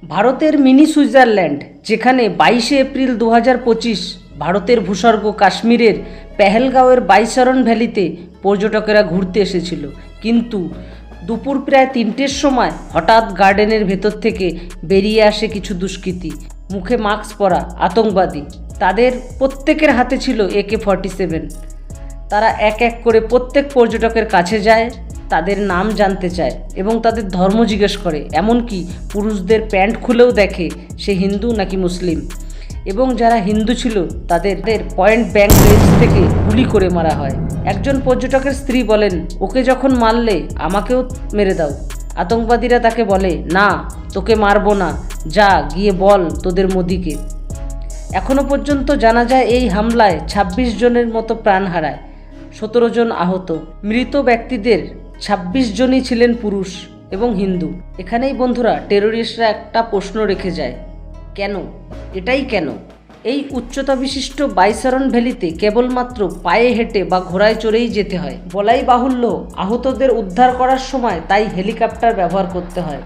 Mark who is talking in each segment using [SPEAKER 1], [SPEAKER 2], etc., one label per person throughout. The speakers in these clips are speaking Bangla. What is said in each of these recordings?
[SPEAKER 1] ভারতের মিনি সুইজারল্যান্ড, যেখানে 22শে এপ্রিল 2025 ভারতের ভূস্বর্গ কাশ্মীরের পেহেলগাঁওয়ের বাইসরণ ভ্যালিতে পর্যটকেরা ঘুরতে এসেছিল, কিন্তু দুপুর প্রায় 3টের সময় হঠাৎ গার্ডেনের ভেতর থেকে বেরিয়ে আসে কিছু দুষ্কৃতী, মুখে মাস্ক পরা আতঙ্কবাদী। তাদের প্রত্যেকের হাতে ছিল AK-47। তারা এক এক করে প্রত্যেক পর্যটকের কাছে যায়, তাদের নাম জানতে চায় এবং তাদের ধর্ম জিজ্ঞেস করে, এমনকি পুরুষদের প্যান্ট খুলেও দেখে সে হিন্দু নাকি মুসলিম। এবং যারা হিন্দু ছিল তাদের পয়েন্ট ব্ল্যাঙ্ক রেঞ্জ থেকে গুলি করে মারা হয়। একজন পর্যটকের স্ত্রী বলেন, ওকে যখন মারলে আমাকেও মেরে দাও। আতঙ্কবাদীরা তাকে বলে, না, তোকে মারবো না, যা গিয়ে বল তোদের মোদিকে। এখনও পর্যন্ত জানা যায় এই হামলায় 26 জনের মতো প্রাণ হারায়, 17 জন আহত। মৃত ব্যক্তিদের 26 জনই ছিলেন পুরুষ এবং হিন্দু। এখানেই বন্ধুরা টেরোরিস্টরা একটা প্রশ্ন রেখে যায়, কেন? এটাই কেন? এই উচ্চতা বিশিষ্ট বাইসরণ ভ্যালিতে কেবলমাত্র পায়ে হেঁটে বা ঘোড়ায় চড়েই যেতে হয়। বলাই বাহুল্য, আহতদের উদ্ধার করার সময় তাই হেলিকপ্টার ব্যবহার করতে হয়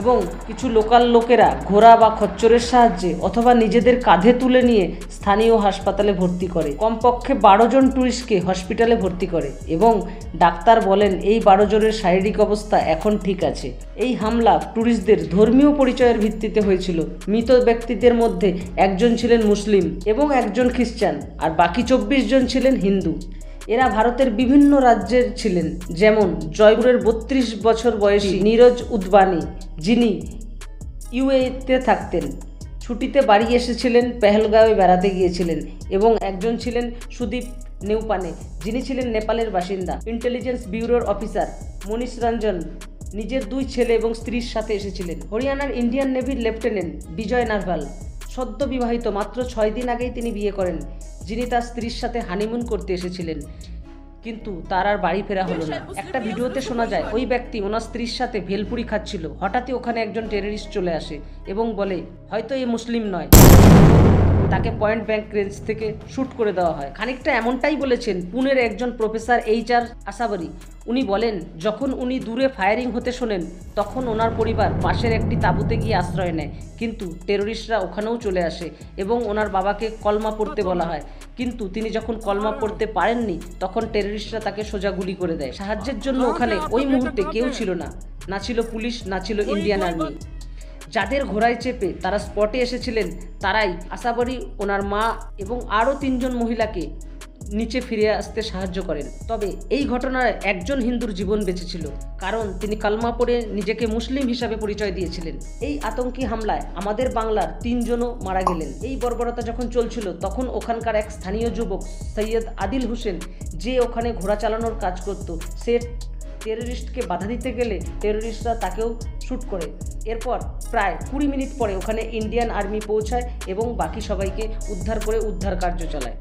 [SPEAKER 1] এবং কিছু লোকাল লোকেরা ঘোড়া বা খচ্চরের সাহায্যে অথবা নিজেদের কাঁধে তুলে নিয়ে স্থানীয় হাসপাতালে ভর্তি করে। কমপক্ষে 12 জন ট্যুরিস্টকে হসপিটালে ভর্তি করে এবং ডাক্তার বলেন এই 12 জনের শারীরিক অবস্থা এখন ঠিক আছে। এই হামলা ট্যুরিস্টদের ধর্মীয় পরিচয়ের ভিত্তিতে হয়েছিল। মৃত ব্যক্তিদের মধ্যে একজন ছিলেন মুসলিম এবং একজন খ্রিস্টান, আর বাকি 24 জন ছিলেন হিন্দু। এরা ভারতের বিভিন্ন রাজ্যের ছিলেন, যেমন জয়পুরের 32 বছর বয়সী নীরজ উদবানি, যিনি ইউএইতে থাকতেন, ছুটিতে বাড়ি এসেছিলেন, পেহেলগাঁওয়ে বেড়াতে গিয়েছিলেন। এবং একজন ছিলেন সুদীপ নেউপানে, যিনি ছিলেন নেপালের বাসিন্দা। ইন্টেলিজেন্স ব্যুরোর অফিসার মনীষ রঞ্জন নিজের 2 ছেলে এবং স্ত্রীর সাথে এসেছিলেন। হরিয়ানার ইন্ডিয়ান নেভির লেফটেন্যান্ট বিজয় নারভাল, সদ্য বিবাহিত, মাত্র 6 দিন আগেই তিনি বিয়ে করেন, যিনি তার স্ত্রীর সাথে হানিমুন করতে এসেছিলেন, কিন্তু তার আর বাড়ি ফেরা হলো না। একটা ভিডিওতে শোনা যায় ওই ব্যক্তি ওনার স্ত্রীর সাথে ভেলপুরি খাচ্ছিল, হঠাৎই ওখানে একজন টেররিস্ট চলে আসে এবং বলে, হয়তো এ মুসলিম নয়। তাকে পয়েন্ট ব্ল্যাঙ্ক রেঞ্জ থেকে শ্যুট করে দেওয়া হয়। খানিকটা এমনটাই বলেছেন পুনের একজন প্রফেসর HR আসাবারি। উনি বলেন, যখন উনি দূরে ফায়ারিং হতে শোনেন তখন ওনার পরিবার পাশের একটি তাঁবুতে গিয়ে আশ্রয় নেয়, কিন্তু টেররিস্টরা ওখানেও চলে আসে এবং ওনার বাবাকে কলমা পড়তে বলা হয়, কিন্তু তিনি যখন কলমা পড়তে পারেননি তখন টেররিস্টরা তাকে সোজা গুলি করে দেয়। সাহায্যের জন্য ওখানে ওই মুহূর্তে কেউ ছিল না, না ছিল পুলিশ, না ছিল ইন্ডিয়ান আর্মি। যাদের ঘোড়ায় চেপে তারা স্পটে এসেছিলেন তারাই আসাবারি, ওনার মা এবং আরও 3 জন মহিলাকে নিচে ফিরে আসতে সাহায্য করেন। তবে এই ঘটনায় একজন হিন্দুর জীবন বেঁচেছিল, কারণ তিনি কালমা পড়ে নিজেকে মুসলিম হিসাবে পরিচয় দিয়েছিলেন। এই আতঙ্কী হামলায় আমাদের বাংলার 3 জনও মারা গেলেন। এই বর্বরতা যখন চলছিল তখন ওখানকার এক স্থানীয় যুবক সৈয়দ আদিল হোসেন, যে ওখানে ঘোড়া চালানোর কাজ করত, সে টেররিস্টকে বাধা দিতে গেলে টেররিস্টরা তাকেও শ্যুট করে। এরপর প্রায় 20 মিনিট পরে ওখানে ইন্ডিয়ান আর্মি পৌঁছায় এবং বাকি সবাইকে উদ্ধার করে উদ্ধার কার্য চালায়।